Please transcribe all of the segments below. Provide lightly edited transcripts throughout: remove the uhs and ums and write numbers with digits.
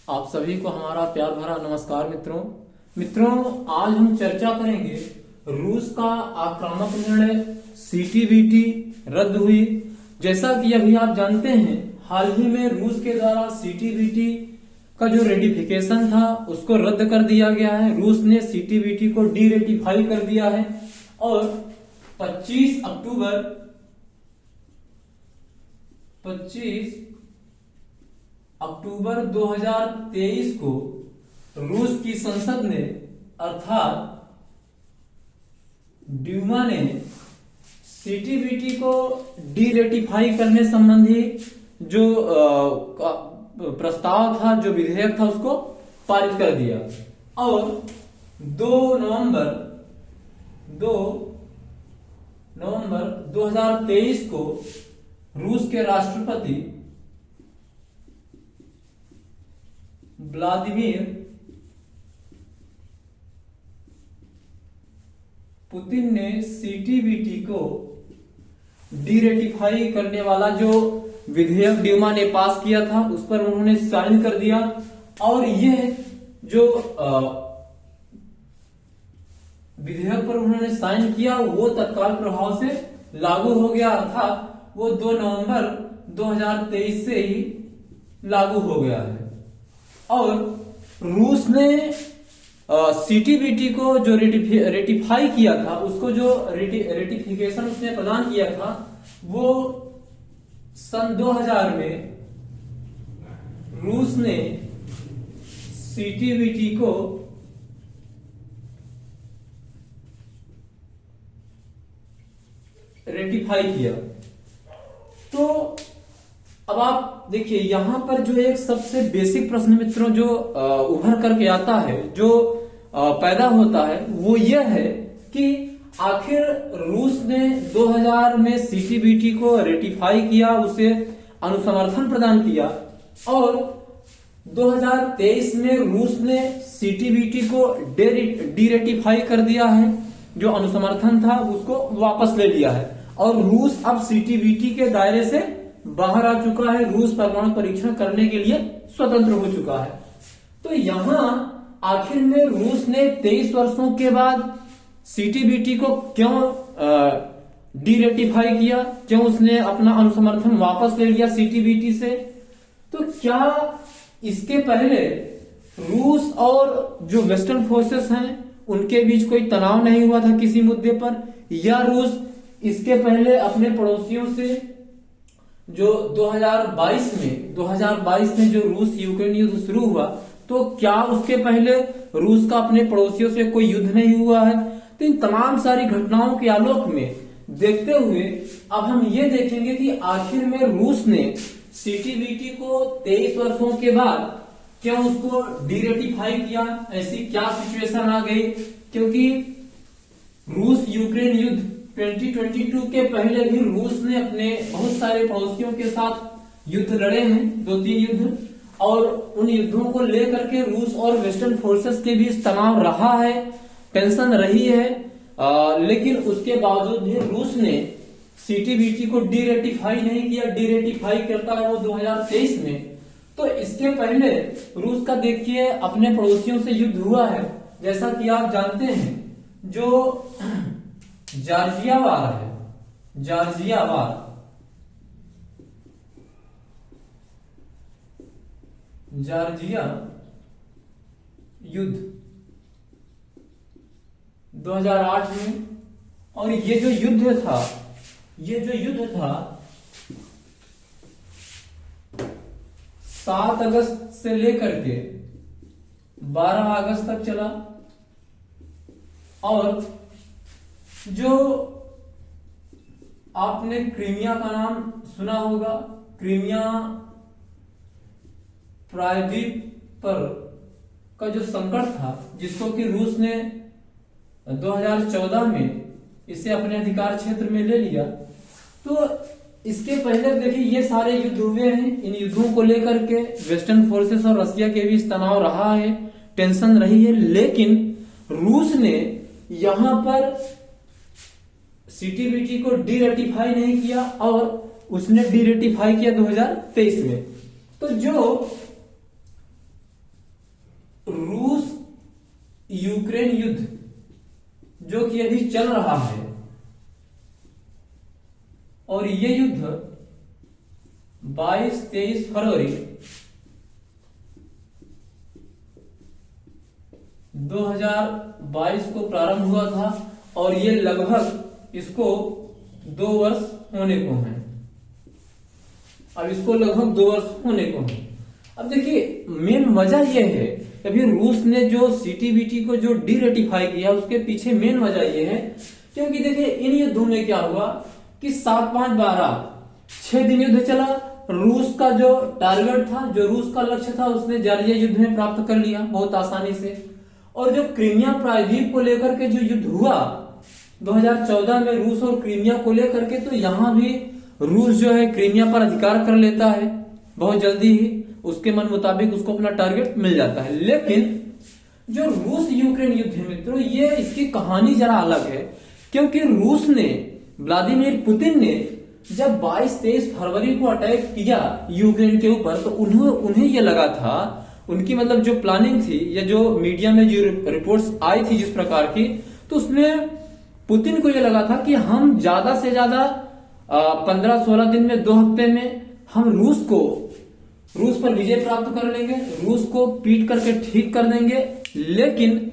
आप सभी को हमारा प्यार भरा नमस्कार मित्रों आज हम चर्चा करेंगे रूस का आक्रामक निर्णय सीटीबीटी रद्द हुई। जैसा कि अभी आप जानते हैं, हाल ही में रूस के द्वारा सीटीबीटी का जो रेटिफिकेशन था उसको रद्द कर दिया गया है। रूस ने सीटीबीटी को डी रेटिफाई कर दिया है और 25 अक्टूबर 2023 को रूस की संसद ने अर्थात ड्यूमा ने सीटीबीटी को डी रेटिफाई करने संबंधी जो प्रस्ताव था, जो विधेयक था, उसको पारित कर दिया और 2 नवंबर 2023 को रूस के राष्ट्रपति व्लादिमीर पुतिन ने सीटीबीटी को डी रेटिफाई करने वाला जो विधेयक ड्यूमा ने पास किया था उस पर उन्होंने साइन कर दिया और यह जो विधेयक पर उन्होंने साइन किया वो तत्काल प्रभाव से लागू हो गया, अर्थात वो 2 नवंबर 2023 से ही लागू हो गया है। और रूस ने सीटीबीटी को जो रेटिफाई किया था, उसको जो रेटिफिकेशन उसने प्रदान किया था, वो सन 2000 में रूस ने सीटीबीटी को रेटिफाई किया। तो अब आप देखिए, यहां पर जो एक सबसे बेसिक प्रश्न मित्रों जो उभर करके आता है, जो पैदा होता है, वो यह है कि आखिर रूस ने 2000 में सीटीबीटी को रेटिफाई किया, उसे अनुसमर्थन प्रदान किया और 2023 में रूस ने सीटीबीटी को डी रेटिफाई कर दिया है, जो अनुसमर्थन था उसको वापस ले लिया है और रूस अब सीटीबीटी के दायरे से बाहर आ चुका है। रूस परमाणु परीक्षण करने के लिए स्वतंत्र हो चुका है। तो यहां आखिर में रूस ने 23 वर्षों के बाद सीटीबीटी को क्यों डी रेटिफाई किया, क्यों उसने अपना अनुसमर्थन वापस ले लिया सीटीबीटी से? तो क्या इसके पहले रूस और जो वेस्टर्न फोर्सेस हैं उनके बीच कोई तनाव नहीं हुआ था किसी मुद्दे पर, या रूस इसके पहले अपने पड़ोसियों से जो 2022 में जो रूस यूक्रेन युद्ध शुरू हुआ, तो क्या उसके पहले रूस का अपने पड़ोसियों से कोई युद्ध नहीं हुआ है? तो इन तमाम सारी घटनाओं के आलोक में देखते हुए अब हम ये देखेंगे कि आखिर में रूस ने सीटीबीटी को 23 वर्षों के बाद क्यों उसको डी रेटिफाई किया, ऐसी क्या सिचुएशन आ गई? क्योंकि रूस यूक्रेन युद्ध 2022 के पहले भी रूस ने अपने बहुत सारे पड़ोसियों के साथ युद्ध लड़े हैं, 2-3 युद्ध, और उन युद्धों को लेकर के रूस और वेस्टर्न फोर्सेस के बीच तनाव रहा है, टेंशन रही है, लेकिन उसके बावजूद भी रूस ने सीटीबीटी को डी रेटिफाई नहीं किया। डी रेटिफाई करता है वो 2023 में। तो इसके पहले रूस का देखिए अपने पड़ोसियों से युद्ध हुआ है, जैसा कि आप जानते हैं, जो जॉर्जिया वार है, जॉर्जिया युद्ध 2008 में। और ये जो युद्ध था 7 अगस्त से लेकर के 12 अगस्त तक चला। और जो आपने क्रीमिया का नाम सुना होगा, क्रीमिया प्रायद्वीप पर का जो संकट था, जिसको कि रूस ने 2014 में इसे अपने अधिकार क्षेत्र में ले लिया। तो इसके पहले देखिए ये सारे युद्ध हुए हैं। इन युद्धों को लेकर के वेस्टर्न फोर्सेस और रशिया के बीच तनाव रहा है, टेंशन रही है, लेकिन रूस ने यहां पर सीटीबीटी को डी रेटिफाई नहीं किया और उसने डी रेटिफाई किया 2023 में। तो जो यूक्रेन युद्ध जो कि अभी चल रहा है, और ये युद्ध 22-23 फरवरी 2022 को प्रारंभ हुआ था, और ये लगभग इसको 2 वर्ष होने को है। अब इसको लगभग 2 वर्ष होने को है। अब देखिए मेन वजह यह है कि अभी रूस ने जो सीटीबीटी को जो डीरेटिफाई किया, उसके पीछे मेन वजह यह है क्योंकि देखिए इन युद्धों में क्या हुआ कि 7-5-12 6 दिन युद्ध चला। रूस का जो टारगेट था, जो रूस का लक्ष्य था, उसने जॉर्जिया युद्ध में प्राप्त कर लिया बहुत आसानी से। और जो क्रीमिया प्रायद्वीप को लेकर के जो युद्ध हुआ 2014 में रूस और क्रीमिया को लेकर के, तो यहां भी रूस जो है क्रीमिया पर अधिकार कर लेता है बहुत जल्दी ही, उसके मन मुताबिक उसको अपना टारगेट मिल जाता है। लेकिन जो रूस यूक्रेन युद्ध है मित्रों, ये इसकी कहानी जरा अलग है, क्योंकि रूस ने, व्लादिमीर पुतिन ने जब 22-23 फरवरी को अटैक किया यूक्रेन के ऊपर, तो उन्हें ये लगा था, उनकी मतलब जो प्लानिंग थी या जो मीडिया में जो रिपोर्ट्स आई थी जिस प्रकार की, तो उसमें पुतिन को ये लगा था कि हम ज्यादा से ज्यादा 15-16 दिन में, 2 हफ्ते में हम रूस पर विजय प्राप्त कर लेंगे, रूस को पीट करके ठीक कर देंगे। लेकिन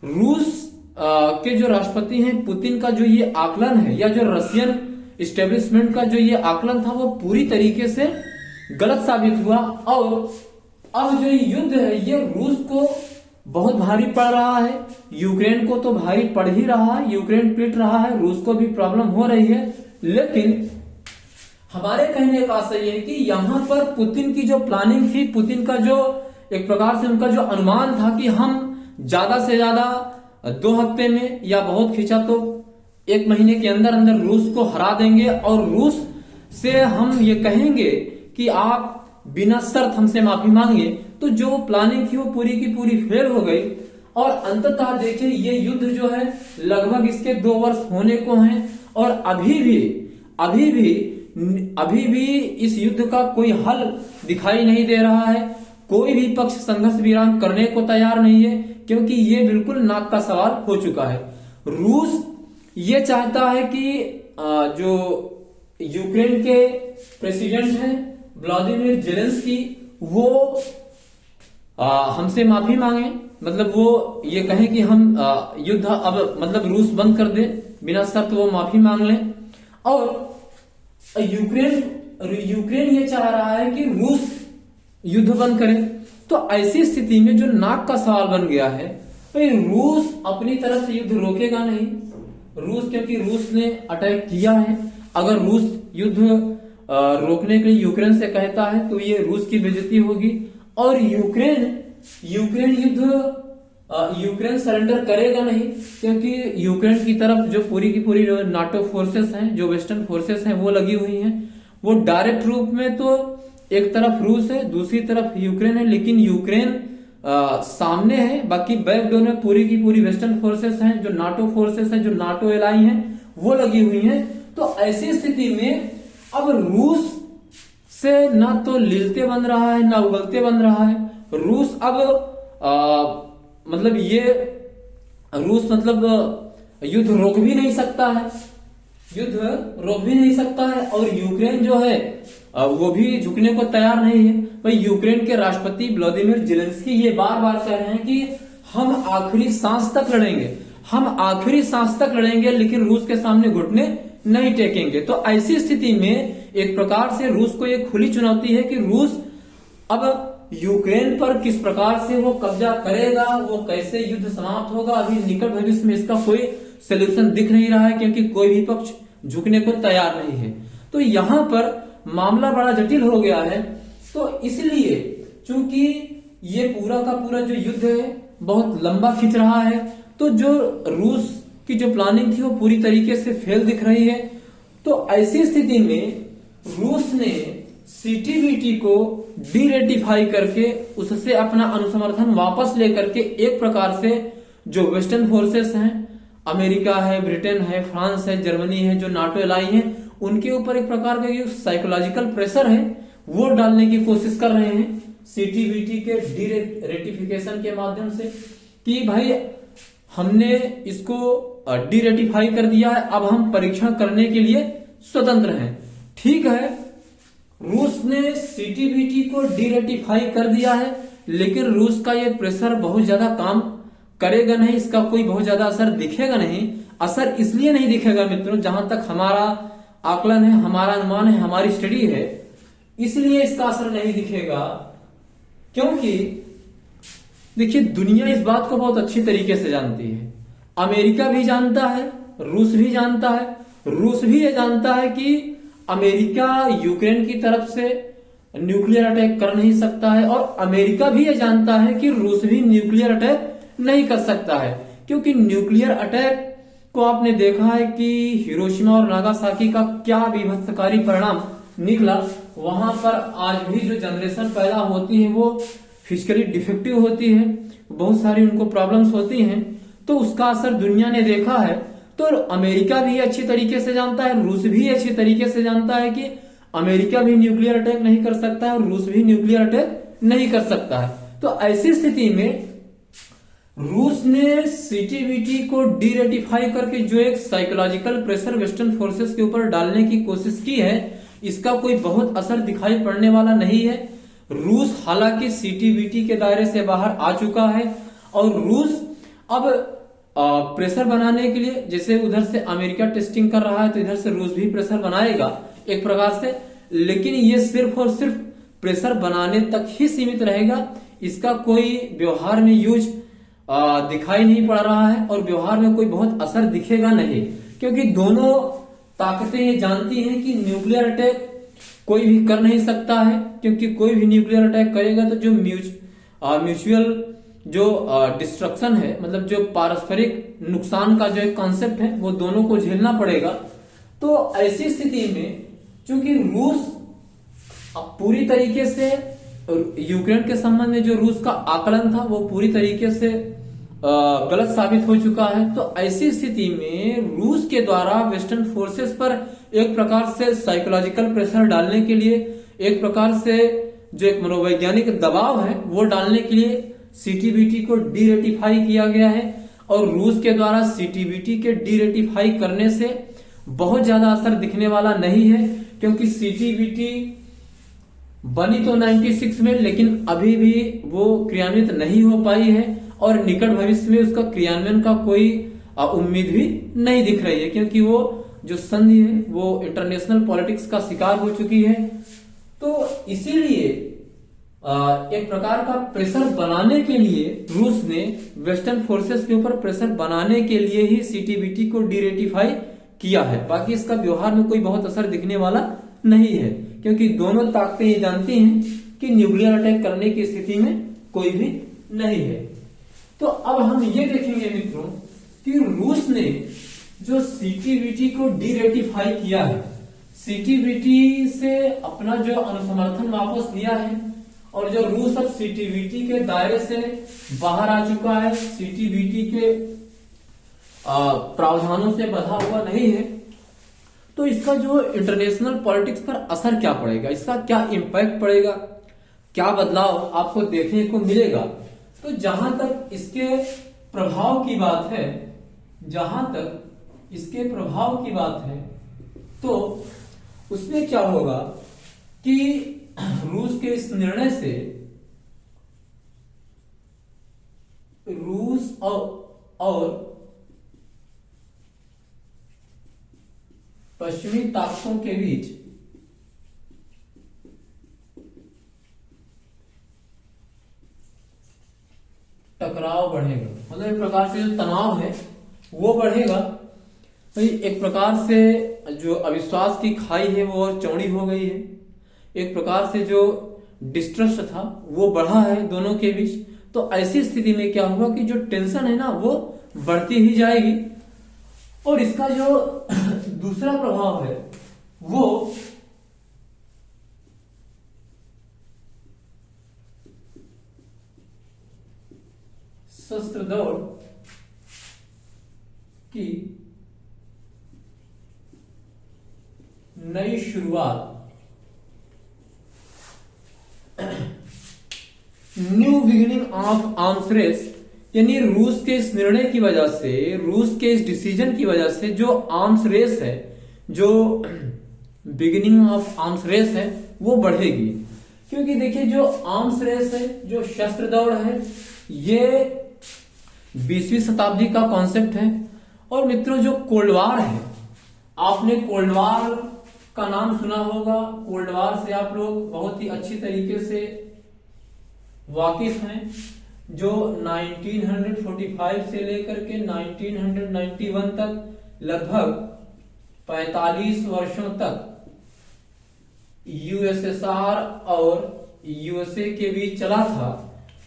रूस के जो राष्ट्रपति हैं पुतिन का जो ये आकलन है, या जो रशियन इस्टेब्लिशमेंट का जो ये आकलन था, वो पूरी तरीके से गलत साबित हुआ। और अब जो युद्ध है ये रूस को बहुत भारी पड़ रहा है, यूक्रेन को तो भारी पड़ ही रहा है, यूक्रेन पीट रहा है, रूस को भी प्रॉब्लम हो रही है। लेकिन हमारे कहने का आशय यह है कि यहां पर पुतिन की जो प्लानिंग थी, पुतिन का जो एक प्रकार से उनका जो अनुमान था कि हम ज्यादा से ज्यादा 2 हफ्ते में, या बहुत खींचा तो 1 महीने के अंदर अंदर रूस को हरा देंगे, और रूस से हम ये कहेंगे कि आप बिना शर्त हमसे माफी मांगे, तो जो प्लानिंग थी वो पूरी की पूरी फेल हो गई। और अंततः देखिए ये युद्ध जो है लगभग इसके 2 वर्ष होने को हैं, और अभी भी इस युद्ध का कोई हल दिखाई नहीं दे रहा है। कोई भी पक्ष संघर्ष विराम करने को तैयार नहीं है, क्योंकि ये बिल्कुल नाक का सवाल हो चुका है। रूस ये चाहता है कि जो यूक्रेन के प्रेसिडेंट हैं व्लादिमीर जेलेंस्की, वो हमसे माफी मांगे, मतलब वो ये कहें कि हम युद्ध अब मतलब रूस बंद कर दे, बिना शर्त वो माफी मांग लें। और यूक्रेन ये चाह रहा है कि रूस युद्ध बंद करे। तो ऐसी स्थिति में जो नाक का सवाल बन गया है, भाई रूस अपनी तरफ से युद्ध रोकेगा नहीं। रूस, क्योंकि रूस ने अटैक किया है, अगर रूस युद्ध रोकने के लिए यूक्रेन से कहता है तो ये रूस की बेइज्जती होगी। और यूक्रेन सरेंडर करेगा नहीं, क्योंकि यूक्रेन की तरफ जो पूरी की पूरी नाटो फोर्सेस हैं, जो वेस्टर्न फोर्सेस हैं, वो लगी हुई हैं। वो डायरेक्ट रूप में तो एक तरफ रूस है, दूसरी तरफ यूक्रेन है, लेकिन यूक्रेन सामने है, बाकी बैकडोर में पूरी की पूरी वेस्टर्न फोर्सेस हैं, जो नाटो फोर्सेस हैं, जो नाटो एलाई हैं, वो लगी हुई हैं। तो ऐसी स्थिति में अब रूस से ना तो लीलते बन रहा है, ना उगलते बन रहा है। रूस अब युद्ध रोक भी नहीं सकता है, और यूक्रेन जो है वो भी झुकने को तैयार नहीं है। भाई यूक्रेन के राष्ट्रपति व्लादिमीर जेलेंस्की ये बार बार कह रहे हैं कि हम आखिरी सांस तक लड़ेंगे, लेकिन रूस के सामने घुटने नहीं टेकेंगे। तो ऐसी स्थिति में एक प्रकार से रूस को एक खुली चुनौती है कि रूस अब यूक्रेन पर किस प्रकार से वो कब्जा करेगा, वो कैसे युद्ध समाप्त होगा, अभी निकट भविष्य में इसका कोई सोल्यूशन दिख नहीं रहा है, क्योंकि कोई भी पक्ष झुकने को तैयार नहीं है। तो यहां पर मामला बड़ा जटिल हो गया है। तो इसलिए चूंकि ये पूरा का पूरा जो युद्ध है बहुत लंबा खिंच रहा है, तो जो रूस की जो प्लानिंग थी वो पूरी तरीके से फेल दिख रही है। तो ऐसी स्थिति में रूस ने सीटीबीटी को डीरेटिफाई करके उससे अपना अनुसमर्थन वापस लेकर के एक प्रकार से जो वेस्टर्न फोर्सेस हैं, अमेरिका है, ब्रिटेन है, फ्रांस है, जर्मनी है, जो नाटो एलाई हैं, उनके ऊपर एक प्रकार का जो साइकोलॉजिकल प्रेशर है वो डालने की कोशिश कर रहे हैं सीटीबीटी के डीरेटिफिकेशन के माध्यम से, कि भाई हमने इसको डीरेटिफाई कर दिया है, अब हम परीक्षण करने के लिए स्वतंत्र हैं। ठीक है, रूस ने सीटीबीटी को डीरेटिफाई कर दिया है, लेकिन रूस का ये प्रेशर बहुत ज्यादा काम करेगा नहीं, इसका कोई बहुत ज्यादा असर दिखेगा नहीं। असर इसलिए नहीं दिखेगा मित्रों, जहां तक हमारा आकलन है, हमारा अनुमान है, हमारी स्टडी है, इसलिए इसका असर नहीं दिखेगा क्योंकि देखिए दुनिया इस बात को बहुत अच्छी तरीके से जानती है। अमेरिका भी जानता है, रूस भी जानता है। रूस भी ये जानता है कि अमेरिका यूक्रेन की तरफ से न्यूक्लियर अटैक कर नहीं सकता है, और अमेरिका भी ये जानता है कि रूस भी न्यूक्लियर अटैक नहीं कर सकता है, क्योंकि न्यूक्लियर अटैक को आपने देखा है कि हिरोशिमा और नागासाकी का क्या विभत्सकारी परिणाम निकला। वहां पर आज भी जो जनरेशन पैदा होती है वो फिजिकली डिफेक्टिव होती है, बहुत सारी उनको प्रॉब्लम्स होती हैं, तो उसका असर दुनिया ने देखा है। तो अमेरिका भी अच्छी तरीके से जानता है, रूस भी अच्छी तरीके से जानता है कि अमेरिका भी न्यूक्लियर अटैक नहीं कर सकता है और रूस भी न्यूक्लियर अटैक नहीं कर सकता है। तो ऐसी स्थिति में रूस ने सीटीबीटी को डीरेटिफाई करके जो एक साइकोलॉजिकल प्रेशर वेस्टर्न फोर्सेस के ऊपर डालने की कोशिश की है, इसका कोई बहुत असर दिखाई पड़ने वाला नहीं है। रूस हालांकि सीटीबीटी के दायरे से बाहर आ चुका है और रूस अब प्रेशर बनाने के लिए, जैसे उधर से अमेरिका टेस्टिंग कर रहा है तो इधर से रूस भी प्रेशर बनाएगा एक प्रकार से, लेकिन ये सिर्फ और सिर्फ प्रेशर बनाने तक ही सीमित रहेगा। इसका कोई व्यवहार में यूज दिखाई नहीं पड़ रहा है और व्यवहार में कोई बहुत असर दिखेगा नहीं, क्योंकि दोनों ताकतें ये जानती हैं कि न्यूक्लियर अटैक कोई भी कर नहीं सकता है, क्योंकि कोई भी न्यूक्लियर अटैक करेगा तो जो म्यूचुअल जो डिस्ट्रक्शन है, मतलब जो पारस्परिक नुकसान का जो एक कॉन्सेप्ट है, वो दोनों को झेलना पड़ेगा। तो ऐसी स्थिति में चूंकि रूस पूरी तरीके से यूक्रेन के संबंध में जो रूस का आकलन था वो पूरी तरीके से गलत साबित हो चुका है, तो ऐसी स्थिति में रूस के द्वारा वेस्टर्न फोर्सेस पर एक प्रकार से साइकोलॉजिकल प्रेशर डालने के लिए, एक प्रकार से जो एक मनोवैज्ञानिक दबाव है वो डालने के लिए सीटीबीटी को डीरेटिफाई किया गया है। और रूस के द्वारा सीटीबीटी के डीरेटिफाई करने से बहुत ज्यादा असर दिखने वाला नहीं है, क्योंकि सीटीबीटी बनी तो 96 में, लेकिन अभी भी वो क्रियान्वित नहीं हो पाई है और निकट भविष्य में उसका क्रियान्वयन का कोई उम्मीद भी नहीं दिख रही है, क्योंकि वो जो संधि है वो इंटरनेशनल पॉलिटिक्स का शिकार हो चुकी है। तो इसीलिए एक प्रकार का प्रेशर बनाने के लिए रूस ने वेस्टर्न फोर्सेस के ऊपर प्रेशर बनाने के लिए ही सीटीबीटी को डीरेटिफाई किया है। बाकी इसका व्यवहार में कोई बहुत असर दिखने वाला नहीं है, क्योंकि दोनों ताकतें ये जानती हैं कि न्यूक्लियर अटैक करने की स्थिति में कोई भी नहीं है। तो अब हम ये देखेंगे मित्रों कि रूस ने जो सीटीबीटी को डीरेटिफाई किया है, सीटीबीटी से अपना जो अनुसमर्थन वापस लिया है और जो रूस अब सीटीबीटी के दायरे से बाहर आ चुका है, सीटीबीटी के प्रावधानों से बंधा हुआ नहीं है, तो इसका जो इंटरनेशनल पॉलिटिक्स पर असर क्या पड़ेगा, इसका क्या इंपैक्ट पड़ेगा, क्या बदलाव आपको देखने को मिलेगा। तो जहां तक इसके प्रभाव की बात है, जहां तक इसके प्रभाव की बात है, तो उसमें क्या होगा कि रूस के इस निर्णय से रूस और पश्चिमी ताकतों के बीच टकराव बढ़ेगा, मतलब एक प्रकार से जो तनाव है वो बढ़ेगा। तो एक प्रकार से जो अविश्वास की खाई है वो और चौड़ी हो गई है, एक प्रकार से जो डिस्ट्रस्ट था वो बढ़ा है दोनों के बीच। तो ऐसी स्थिति में क्या होगा कि जो टेंशन है ना वो बढ़ती ही जाएगी, और इसका जो दूसरा प्रभाव है वो शस्त्र दौड़ की नई शुरुआत, new beginning of arms race यानी रूस के इस निर्णय की वजह से, रूस के इस डिसीजन की वजह से जो आर्म्स रेस है, जो बिगिनिंग ऑफ आर्म्स रेस है वो बढ़ेगी। क्योंकि देखिए जो आर्म्स रेस है, जो शस्त्र दौड़ है, ये 20वीं शताब्दी का कॉन्सेप्ट है। और मित्रों जो कोल्ड वार है, आपने कोल्ड वार का नाम सुना होगा। कोल्ड वार से आप लोग बहुत ही अच्छी तरीके से वाकिफ हैं। जो 1945 से लेकर के 1991 तक लगभग 45 वर्षों तक यूएसएसआर और यूएसए के बीच चला था।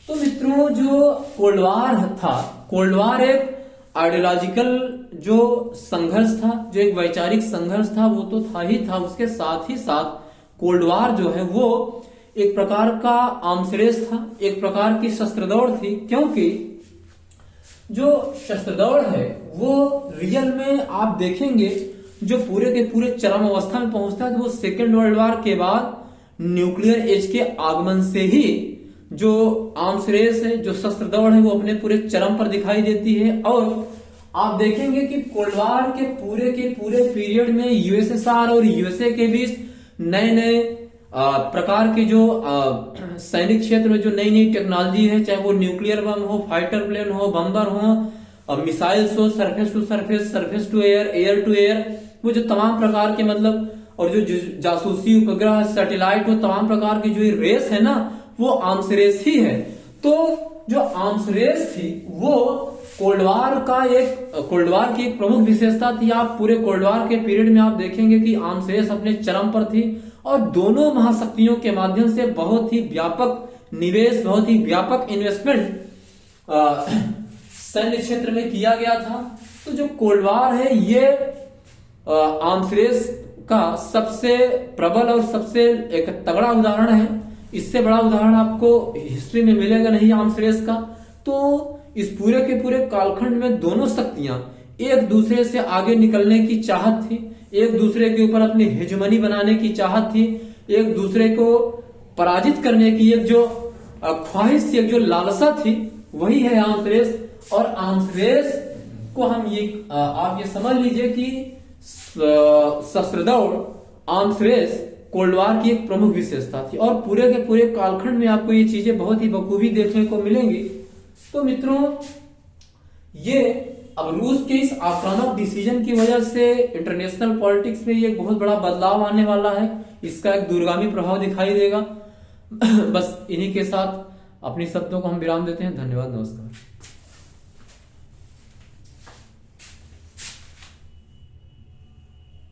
तो मित्रों जो कोल्ड वार था, कोल्ड वार एक आइडियोलॉजिकल जो संघर्ष था, जो एक वैचारिक संघर्ष था, वो तो था ही था। उसके साथ ही साथ कोल्ड वार जो है वो एक प्रकार का आर्म्स रेस था, एक प्रकार की शस्त्र दौड़ थी। क्योंकि जो शस्त्र दौड़ है वो रियल में आप देखेंगे जो पूरे के पूरे चरम अवस्था में पहुंचता है, तो वो सेकेंड वर्ल्ड वार के बाद न्यूक्लियर एज के आगमन से ही जो आर्म्स रेस है, जो शस्त्र दौड़ है, वो अपने पूरे चरम पर दिखाई देती है। और आप देखेंगे कि कोल्ड वार के पूरे पीरियड में यूएसएसआर और यूएसए के बीच नए नए प्रकार के जो सैनिक क्षेत्र में जो नई नई टेक्नोलॉजी है, चाहे वो न्यूक्लियर बम हो, फाइटर प्लेन हो, बम्बर हो, मिसाइल्स हो, surface to surface, surface to air, air to air, वो जो तमाम प्रकार के मतलब, और जो जासूसी उपग्रह, सैटेलाइट, वो तमाम प्रकार की जो रेस है ना, वो आर्म्स रेस ही है। तो जो आर्म्स रेस थी वो कोल्ड वार की एक प्रमुख विशेषता थी। आप पूरे कोल्ड वार के पीरियड में आप देखेंगे कि आर्म्स रेस अपने चरम पर थी और दोनों महाशक्तियों के माध्यम से बहुत ही व्यापक निवेश, बहुत ही व्यापक इन्वेस्टमेंट सैन्य क्षेत्र में किया गया था। तो जो कोल्ड वार है ये आर्म्स रेस का सबसे प्रबल और सबसे एक तगड़ा उदाहरण है। इससे बड़ा उदाहरण आपको हिस्ट्री में मिलेगा नहीं आर्म्स रेस का। तो इस पूरे के पूरे कालखंड में दोनों शक्तियां एक दूसरे से आगे निकलने की चाहत थी, एक दूसरे के ऊपर अपनी हेजमनी बनाने की चाहत थी, एक दूसरे को पराजित करने की एक जो ख्वाहिश थी, एक जो लालसा थी, वही है आर्म्स रेस। और आर्म्स रेस को हम ये आप ये समझ लीजिए कि शस्त्र दौड़, आर्म्स रेस कोल्ड वार की एक प्रमुख विशेषता थी। और पूरे के पूरे कालखंड में आपको ये चीजें बहुत ही बखूबी देखने को मिलेंगी। तो मित्रों ये अब रूस के इस आक्रामक डिसीजन की वजह से इंटरनेशनल पॉलिटिक्स में ये बहुत बड़ा बदलाव आने वाला है। इसका एक दूरगामी प्रभाव दिखाई देगा। बस इन्हीं के साथ अपनी शब्दों को हम विराम देते हैं। धन्यवाद, नमस्कार।